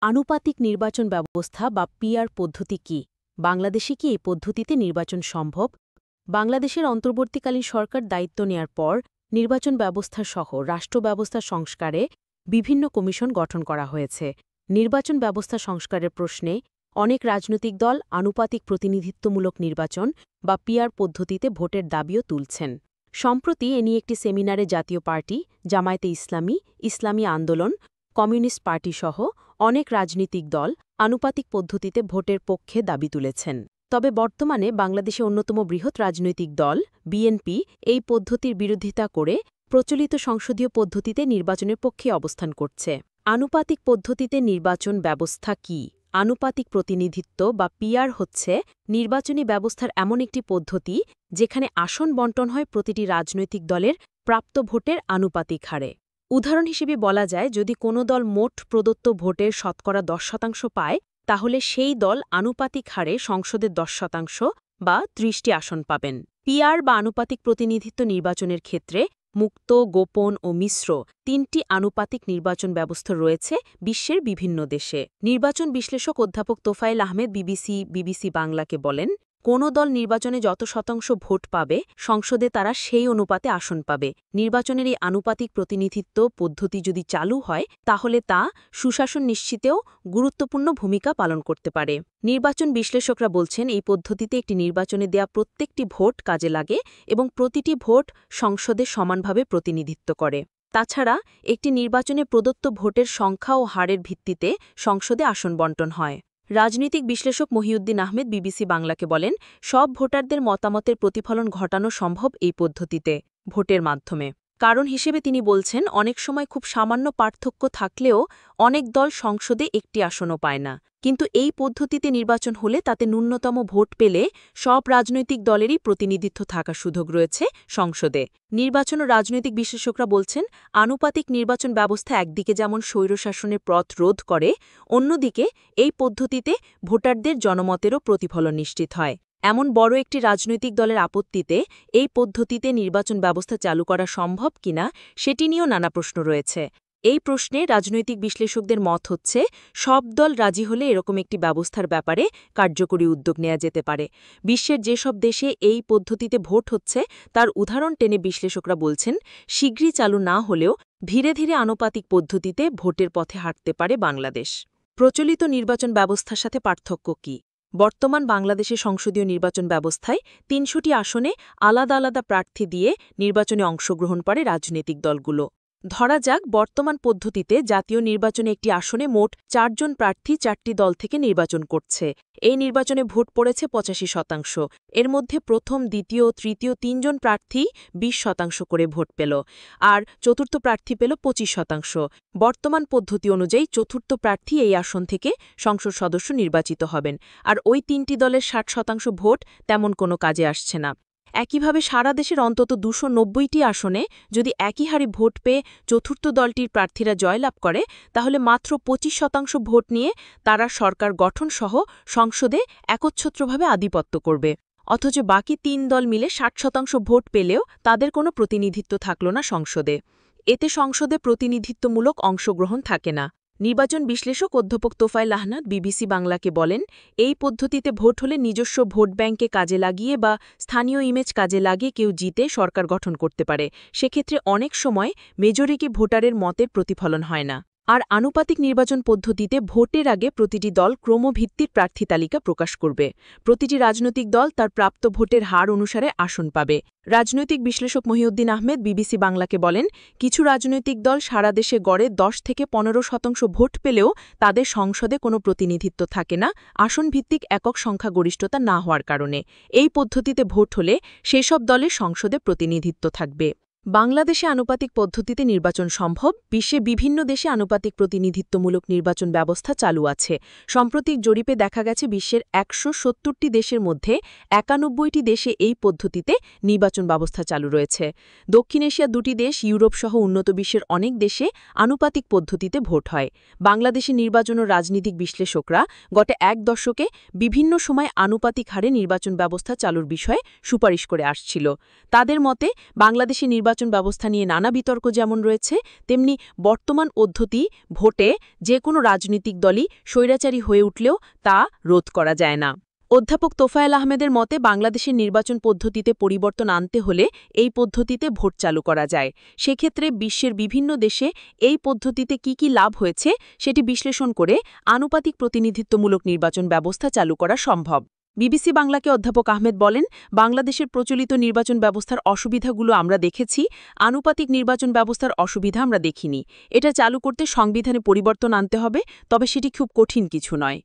আনুপাতিক নির্বাচন ব্যবস্থা বা পিআর পদ্ধতি কি? বাংলাদেশে কি এই পদ্ধতিতে নির্বাচন সম্ভব? বাংলাদেশের অন্তর্বর্তীকালীন সরকার দায়িত্ব নেয়ার পর নির্বাচন ব্যবস্থা সহ রাষ্ট্র ব্যবস্থা সংস্কারে বিভিন্ন কমিশন গঠন করা হয়েছে। নির্বাচন ব্যবস্থা সংস্কারের প্রশ্নে অনেক রাজনৈতিক দল আনুপাতিক প্রতিনিধিত্বমূলক নির্বাচন বা পিআর পদ্ধতিতে ভোটের দাবিও তুলছেন। সম্প্রতি এ নিয়ে একটি সেমিনারে জাতীয় পার্টি, জামায়াতে ইসলামী, ইসলামী আন্দোলন, কমিউনিস্ট পার্টিসহ অনেক রাজনৈতিক দল আনুপাতিক পদ্ধতিতে ভোটের পক্ষে দাবি তুলেছেন। তবে বর্তমানে বাংলাদেশে অন্যতম বৃহৎ রাজনৈতিক দল বিএনপি এই পদ্ধতির বিরোধিতা করে প্রচলিত সংসদীয় পদ্ধতিতে নির্বাচনের পক্ষে অবস্থান করছে। আনুপাতিক পদ্ধতিতে নির্বাচন ব্যবস্থা কি? আনুপাতিক প্রতিনিধিত্ব বা পিআর হচ্ছে নির্বাচনী ব্যবস্থার এমন একটি পদ্ধতি যেখানে আসন বণ্টন হয় প্রতিটি রাজনৈতিক দলের প্রাপ্ত ভোটের আনুপাতিক হারে। উদাহরণ হিসেবে বলা যায়, যদি কোনো দল মোট প্রদত্ত ভোটের শতকরা 10% পায়, তাহলে সেই দল আনুপাতিক হারে সংসদের 10% বা 30টি আসন পাবেন। পিআর বা আনুপাতিক প্রতিনিধিত্ব নির্বাচনের ক্ষেত্রে মুক্ত, গোপন ও মিশ্র 3টি আনুপাতিক নির্বাচন ব্যবস্থা রয়েছে বিশ্বের বিভিন্ন দেশে। নির্বাচন বিশ্লেষক অধ্যাপক তোফায়েল আহমেদ বিবিসি বাংলাকে বলেন, কোনো দল নির্বাচনে যত শতাংশ ভোট পাবে, সংসদে তারা সেই অনুপাতে আসন পাবে। নির্বাচনের এই আনুপাতিক প্রতিনিধিত্ব পদ্ধতি যদি চালু হয়, তাহলে তা সুশাসন নিশ্চিতেও গুরুত্বপূর্ণ ভূমিকা পালন করতে পারে। নির্বাচন বিশ্লেষকরা বলছেন, এই পদ্ধতিতে একটি নির্বাচনে দেয়া প্রত্যেকটি ভোট কাজে লাগে এবং প্রতিটি ভোট সংসদে সমানভাবে প্রতিনিধিত্ব করে। তাছাড়া একটি নির্বাচনে প্রদত্ত ভোটের সংখ্যা ও হারের ভিত্তিতে সংসদে আসন বণ্টন হয়। রাজনৈতিক বিশ্লেষক মহিউদ্দিন আহমেদ বিবিসি বাংলাকে বলেন, সব ভোটারদের মতামতের প্রতিফলন ঘটানো সম্ভব এই পদ্ধতিতে ভোটের মাধ্যমে। কারণ হিসেবে তিনি বলছেন, অনেক সময় খুব সামান্য পার্থক্য থাকলেও অনেক দল সংসদে একটি আসনও পায় না। কিন্তু এই পদ্ধতিতে নির্বাচন হলে তাতে ন্যূনতম ভোট পেলে সব রাজনৈতিক দলেরই প্রতিনিধিত্ব থাকার সুযোগ রয়েছে সংসদে। নির্বাচন ও রাজনৈতিক বিশ্লেষকরা বলছেন, আনুপাতিক নির্বাচন ব্যবস্থা একদিকে যেমন স্বৈরশাসনের পথ রোধ করে, অন্যদিকে এই পদ্ধতিতে ভোটারদের জনমতেরও প্রতিফলন নিশ্চিত হয়। এমন বড় একটি রাজনৈতিক দলের আপত্তিতে এই পদ্ধতিতে নির্বাচন ব্যবস্থা চালু করা সম্ভব কিনা সেটি নিয়েও নানা প্রশ্ন রয়েছে। এই প্রশ্নে রাজনৈতিক বিশ্লেষকদের মত হচ্ছে, সব দল রাজি হলে এরকম একটি ব্যবস্থার ব্যাপারে কার্যকরী উদ্যোগ নেওয়া যেতে পারে। বিশ্বের যেসব দেশে এই পদ্ধতিতে ভোট হচ্ছে তার উদাহরণ টেনে বিশ্লেষকরা বলছেন, শীঘ্রই চালু না হলেও ধীরে ধীরে আনুপাতিক পদ্ধতিতে ভোটের পথে হাঁটতে পারে বাংলাদেশ। প্রচলিত নির্বাচন ব্যবস্থার সাথে পার্থক্য কি? বর্তমান বাংলাদেশের সংসদীয় নির্বাচন ব্যবস্থায় 300টি আসনে আলাদা আলাদা প্রার্থী দিয়ে নির্বাচনে অংশগ্রহণ করে রাজনৈতিক দলগুলো। ধরা যাক, বর্তমান পদ্ধতিতে জাতীয় নির্বাচনে একটি আসনে মোট 4 জন প্রার্থী 4টি দল থেকে নির্বাচন করছে। এই নির্বাচনে ভোট পড়েছে 85%। এর মধ্যে প্রথম, দ্বিতীয় ও তৃতীয় 3 জন প্রার্থী 20% করে ভোট পেল, আর চতুর্থ প্রার্থী পেল 25%। বর্তমান পদ্ধতি অনুযায়ী চতুর্থ প্রার্থী এই আসন থেকে সংসদ সদস্য নির্বাচিত হবেন, আর ওই 3টি দলের 60% ভোট তেমন কোনো কাজে আসছে না। একইভাবে সারা দেশের অন্তত 290টি আসনে যদি একই হারে ভোট পেয়ে চতুর্থ দলটির প্রার্থীরা জয়লাভ করে, তাহলে মাত্র 25% ভোট নিয়ে তারা সরকার গঠনসহ সংসদে একচ্ছত্রভাবে আধিপত্য করবে। অথচ বাকি 3 দল মিলে 60% ভোট পেলেও তাদের কোনো প্রতিনিধিত্ব থাকল না সংসদে। এতে সংসদে প্রতিনিধিত্বমূলক অংশগ্রহণ থাকে না। নির্বাচন বিশ্লেষক অধ্যাপক তোফায়েল আহমেদ বিবিসি বাংলাকে বলেন, এই পদ্ধতিতে ভোট হলে নিজস্ব ভোট ব্যাংকে কাজে লাগিয়ে বা স্থানীয় ইমেজ কাজে লাগিয়ে কেউ জিতে সরকার গঠন করতে পারে। সেক্ষেত্রে অনেক সময় মেজরিটি ভোটারের মতের প্রতিফলন হয় না। আর আনুপাতিক নির্বাচন পদ্ধতিতে ভোটের আগে প্রতিটি দল ক্রমভিত্তিক প্রার্থী তালিকা প্রকাশ করবে। প্রতিটি রাজনৈতিক দল তার প্রাপ্ত ভোটের হার অনুসারে আসন পাবে। রাজনৈতিক বিশ্লেষক মহিউদ্দিন আহমেদ বিবিসি বাংলাকে বলেন, কিছু রাজনৈতিক দল সারা দেশে গড়ে 10 থেকে 15% ভোট পেলেও তাদের সংসদে কোনো প্রতিনিধিত্ব থাকে না, আসনভিত্তিক একক সংখ্যাগরিষ্ঠতা না হওয়ার কারণে। এই পদ্ধতিতে ভোট হলে সেসব দলের সংসদে প্রতিনিধিত্ব থাকবে। বাংলাদেশে আনুপাতিক পদ্ধতিতে নির্বাচন সম্ভব। বিশ্বে বিভিন্ন দেশে আনুপাতিক প্রতিনিধিত্বমূলক নির্বাচন ব্যবস্থা চালু আছে। সাম্প্রতিক জরিপে দেখা গেছে, বিশ্বের 170টি দেশের মধ্যে 91টি দেশে এই পদ্ধতিতে নির্বাচন ব্যবস্থা চালু রয়েছে। দক্ষিণ এশিয়ার 2টি দেশ, ইউরোপ সহ উন্নত বিশ্বের অনেক দেশে আনুপাতিক পদ্ধতিতে ভোট হয়। বাংলাদেশে নির্বাচন ও রাজনীতিক বিশ্লেষকরা গত 1 দশকে বিভিন্ন সময় আনুপাতিক হারে নির্বাচন ব্যবস্থা চালুর বিষয়ে সুপারিশ করে আসছিল। তাদের মতে, বাংলাদেশে নির্বাচন নির্বাচন ব্যবস্থা নিয়ে নানা বিতর্ক যেমন রয়েছে, তেমনি বর্তমান পদ্ধতি ভোটে যে কোনো রাজনৈতিক দলই স্বৈরাচারী হয়ে উঠলেও তা রোধ করা যায় না। অধ্যাপক তোফায়েল আহমেদের মতে বাংলাদেশের নির্বাচন পদ্ধতিতে পরিবর্তন আনতে হলে এই পদ্ধতিতে ভোট চালু করা যায়। সেক্ষেত্রে বিশ্বের বিভিন্ন দেশে এই পদ্ধতিতে কি লাভ হয়েছে সেটি বিশ্লেষণ করে আনুপাতিক প্রতিনিধিত্বমূলক নির্বাচন ব্যবস্থা চালু করা সম্ভব। বিবিসি বাংলাকে অধ্যাপক আহমেদ বলেন, বাংলাদেশের প্রচলিত নির্বাচন ব্যবস্থার অসুবিধাগুলো আমরা দেখেছি, আনুপাতিক নির্বাচন ব্যবস্থার অসুবিধা আমরা দেখিনি। এটা চালু করতে সংবিধানে পরিবর্তন আনতে হবে, তবে সেটি খুব কঠিন কিছু নয়।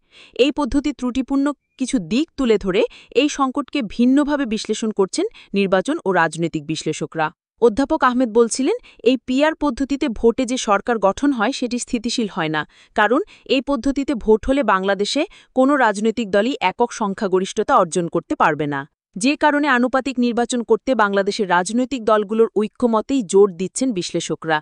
এই পদ্ধতি ত্রুটিপূর্ণ কিছু দিক তুলে ধরে এই সংকটকে ভিন্নভাবে বিশ্লেষণ করছেন নির্বাচন ও রাজনৈতিক বিশ্লেষকরা। অধ্যাপক আহমেদ বলছিলেন, এই পিআর পদ্ধতিতে ভোটে যে সরকার গঠন হয় সেটি স্থিতিশীল হয় না, কারণ এই পদ্ধতিতে ভোট হলে বাংলাদেশে কোনো রাজনৈতিক দলই একক সংখ্যাগরিষ্ঠতা অর্জন করতে পারবে না। যে কারণে আনুপাতিক নির্বাচন করতে বাংলাদেশের রাজনৈতিক দলগুলোর ঐক্যমতেই জোর দিচ্ছেন বিশ্লেষকরা।